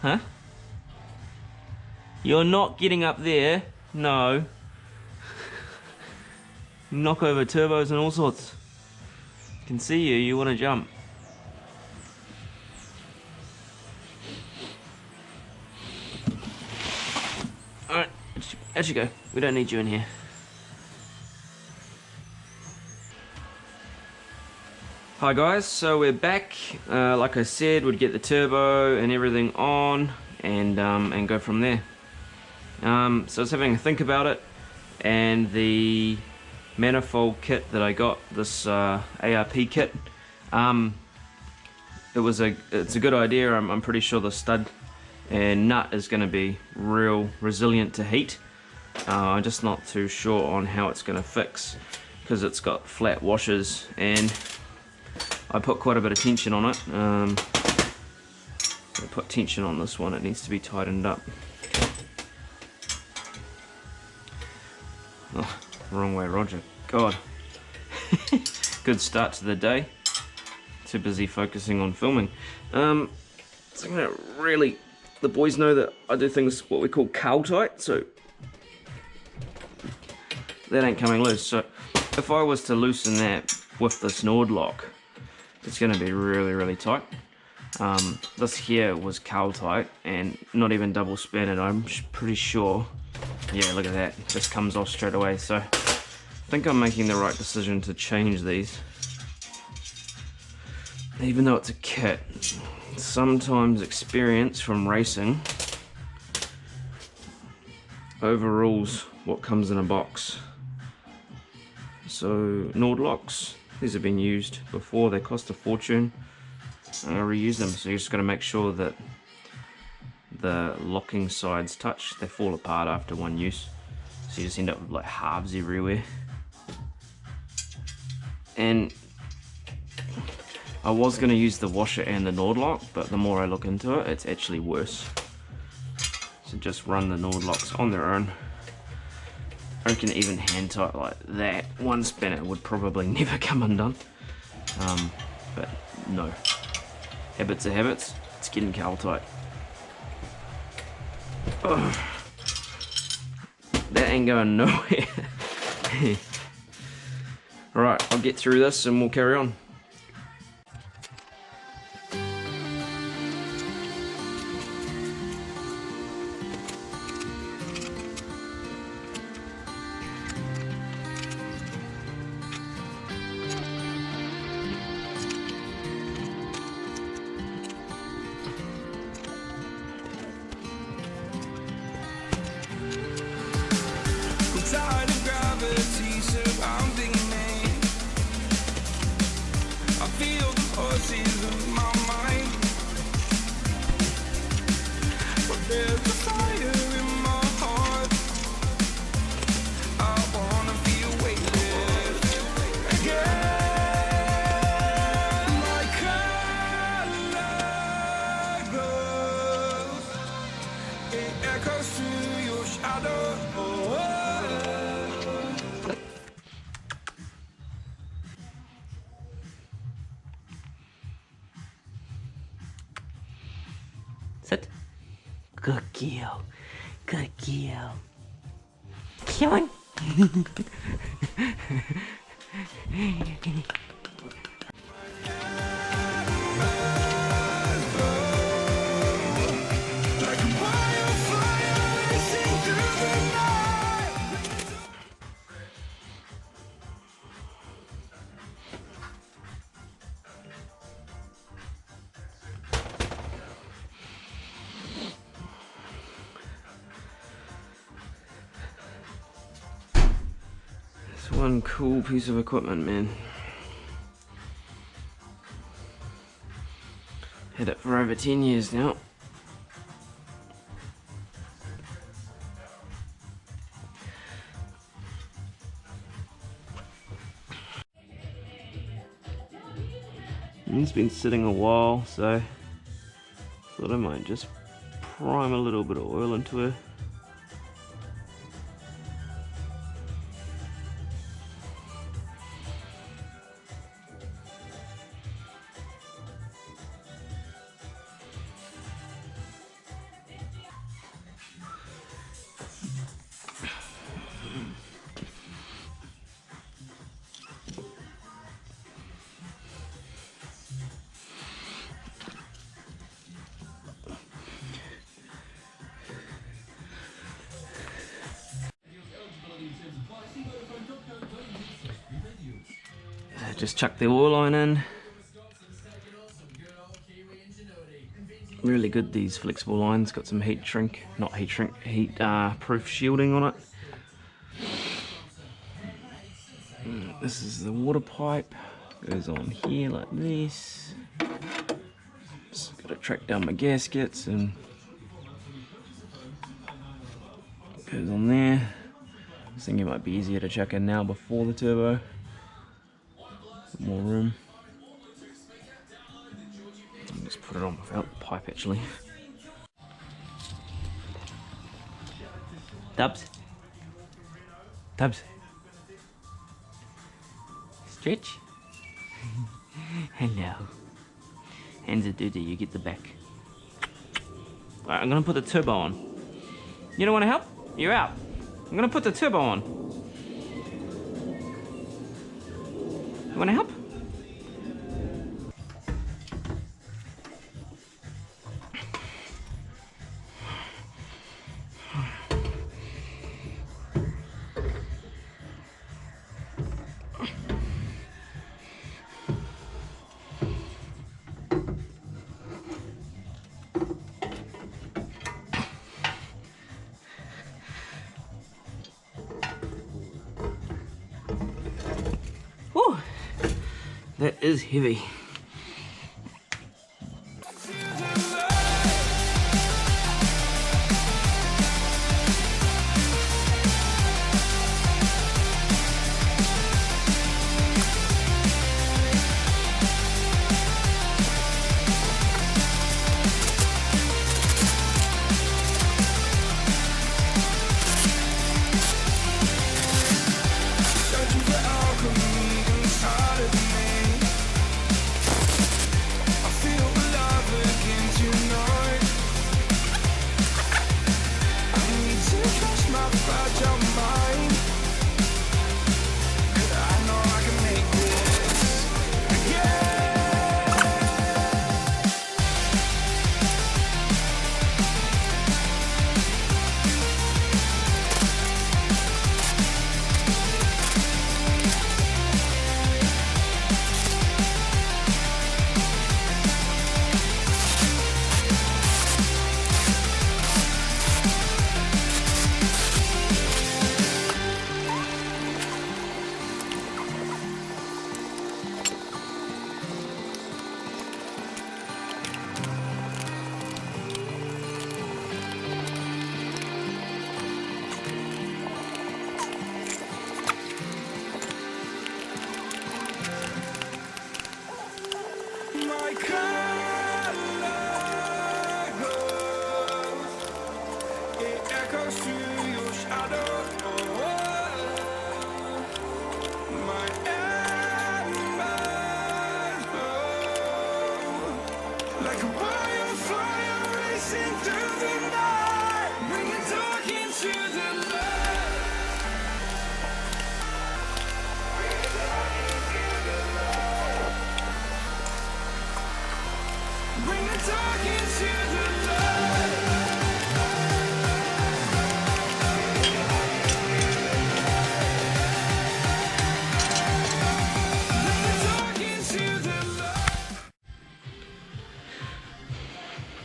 Huh? You're not getting up there. No. Knock over turbos and all sorts. Can see you, you want to jump. Alright, out you go. We don't need you in here. Hi guys, so we're back. Like I said, we'd get the turbo and everything on and go from there. So I was having a think about it, and the manifold kit that I got, this ARP kit, it's a good idea. I'm pretty sure the stud and nut is going to be real resilient to heat. I'm just not too sure on how it's going to fix, because it's got flat washers and I put quite a bit of tension on it. I put tension on this one, it needs to be tightened up. Oh, wrong way, Roger. God. Good start to the day. Too busy focusing on filming. So I'm gonna really, the boys know that I do things what we call cowl tight, so that ain't coming loose. So if I was to loosen that with this Nord lock, it's gonna be really, really tight. This here was cowl tight and not even double spanned, I'm pretty sure. Yeah, look at that, just comes off straight away. So I think I'm making the right decision to change these. Even though it's a kit, sometimes experience from racing overrules what comes in a box. So Nord locks, these have been used before, they cost a fortune. I reuse them, so you just got to make sure that the locking sides touch. They fall apart after one use, so you just end up with like halves everywhere. And I was going to use the washer and the Nord lock, but the more I look into it, it's actually worse. So just run the Nord locks on their own. I reckon even hand tight like that, one spanner would probably never come undone. But no, habits are habits. It's getting cowl tight. Oh, that ain't going nowhere. Alright, I'll get through this and we'll carry on. Sit. Good girl. Good girl. Come on. One cool piece of equipment, man. Had it for over 10 years now. It's been sitting a while, so thought I might just prime a little bit of oil into her. Just chuck the oil line in. Really good, these flexible lines, got some heat proof shielding on it. This is the water pipe, goes on here like this. Just got to track down my gaskets and goes on there. I was thinking it might be easier to chuck in now before the turbo. More room. I'll just put it on without the pipe actually. Dubs? Dubs? Stretch? Hello. Hands are dirty, you get the back. Alright, I'm gonna put the turbo on. You don't wanna help? You're out. I'm gonna put the turbo on. You wanna help? Whew, that is heavy.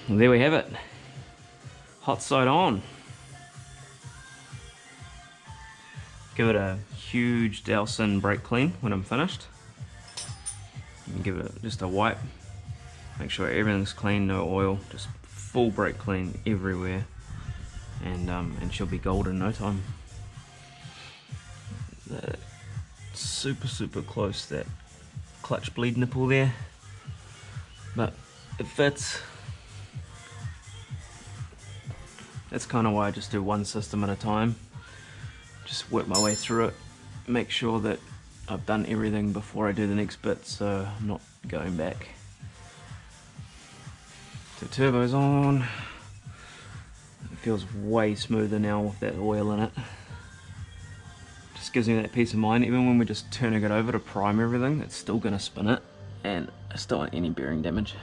And there we have it. Hot side on. Give it a huge Dowson brake clean when I'm finished. And give it just a wipe. Make sure everything's clean, no oil, just full brake clean everywhere. And she'll be gold in no time. Super close, that clutch bleed nipple there. But it fits. That's kind of why I just do one system at a time. Just work my way through it, make sure that I've done everything before I do the next bit, so I'm not going back. So turbo's on. It feels way smoother now with that oil in it. Just gives me that peace of mind. Even when we're just turning it over to prime everything, it's still going to spin it, and I still don't want any bearing damage.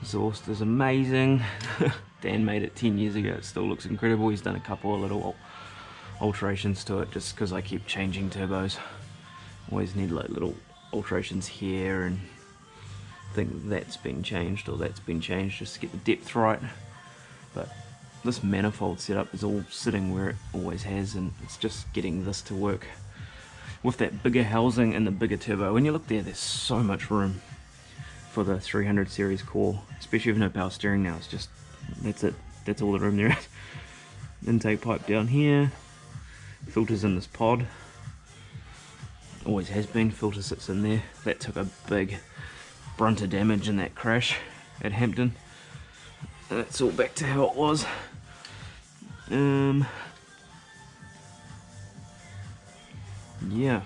Exhaust is amazing. Dan made it 10 years ago. It still looks incredible. He's done a couple of little alterations to it, just because I keep changing turbos. Always need like little alterations here, and think that's been changed or that's been changed just to get the depth right. But this manifold setup is all sitting where it always has, and it's just getting this to work with that bigger housing and the bigger turbo. When you look there, there's so much room for the 300 series core, especially with no power steering now. It's just, that's it, that's all the room there is. Intake pipe down here, filters in this pod, always has been, filter sits in there. That took a big brunt of damage in that crash at Hampton. That's all back to how it was. Yeah,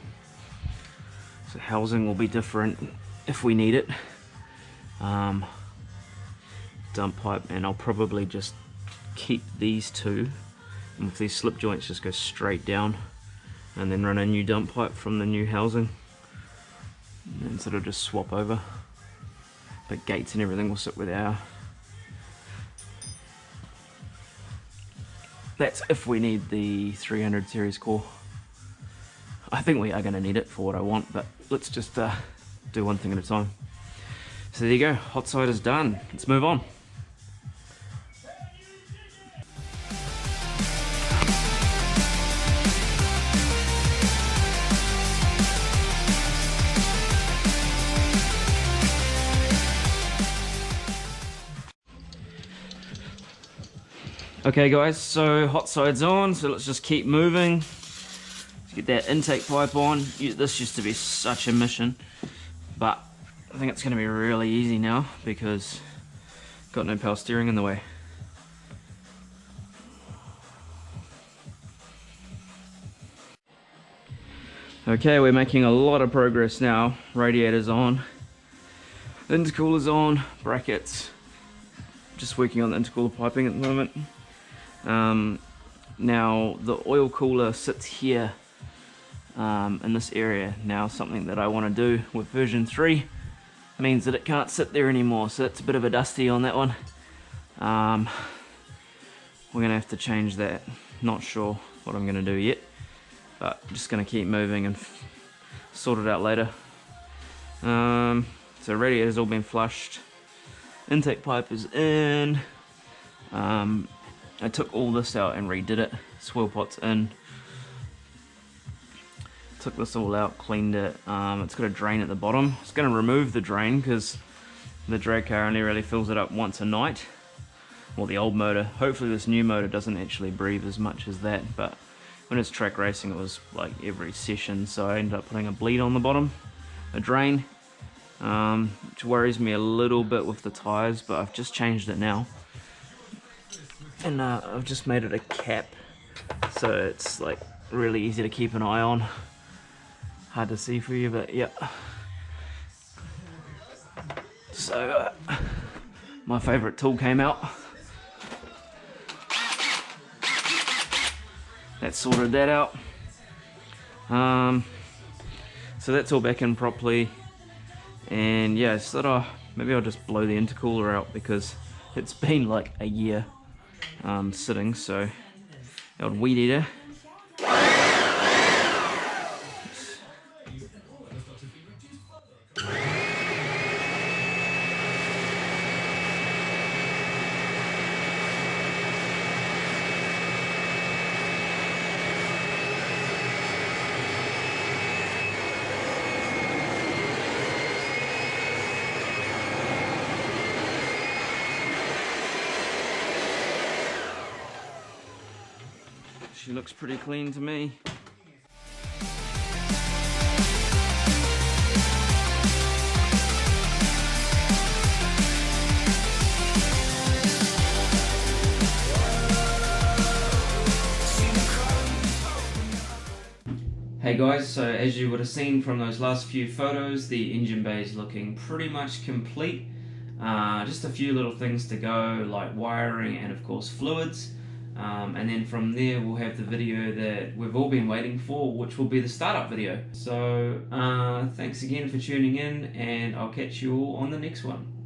so housing will be different if we need it. Dump pipe, and I'll probably just keep these two, and with these slip joints just go straight down, and then run a new dump pipe from the new housing, and sort of just swap over. But gates and everything will sit with our. That's if we need the 300 series core. I think we are going to need it for what I want, but let's just do one thing at a time. So there you go, hot side is done. Let's move on. Okay guys, so hot side's on, so let's just keep moving. Let's get that intake pipe on. This used to be such a mission, but I think it's going to be really easy now because got no power steering in the way. Okay, we're making a lot of progress now. Radiator's on, intercooler's on, brackets. Just working on the intercooler piping at the moment. Now the oil cooler sits here in this area. Now something that I want to do with version 3 means that it can't sit there anymore, so it's a bit of a dusty on that one. We're gonna have to change that. Not sure what I'm gonna do yet, but I'm just gonna keep moving and sort it out later. So radiator's all been flushed, intake pipe is in. I took all this out and redid it. Swirl pot's in. Took this all out, cleaned it. It's got a drain at the bottom. It's going to remove the drain because the drag car only really fills it up once a night. Well, the old motor. Hopefully this new motor doesn't actually breathe as much as that, but when it's track racing it was like every session, so I ended up putting a bleed on the bottom, a drain, which worries me a little bit with the tyres, but I've just changed it now. And I've just made it a cap, so it's like really easy to keep an eye on. Hard to see for you, but yeah. So my favourite tool came out. That sorted that out. So that's all back in properly, and yeah, so maybe I'll just blow the intercooler out because it's been like a year sitting. So the old weed eater. She looks pretty clean to me. Hey guys, so as you would have seen from those last few photos, the engine bay is looking pretty much complete. Just a few little things to go, like wiring and of course fluids. And then from there we'll have the video that we've all been waiting for, which will be the startup video. So thanks again for tuning in, and I'll catch you all on the next one.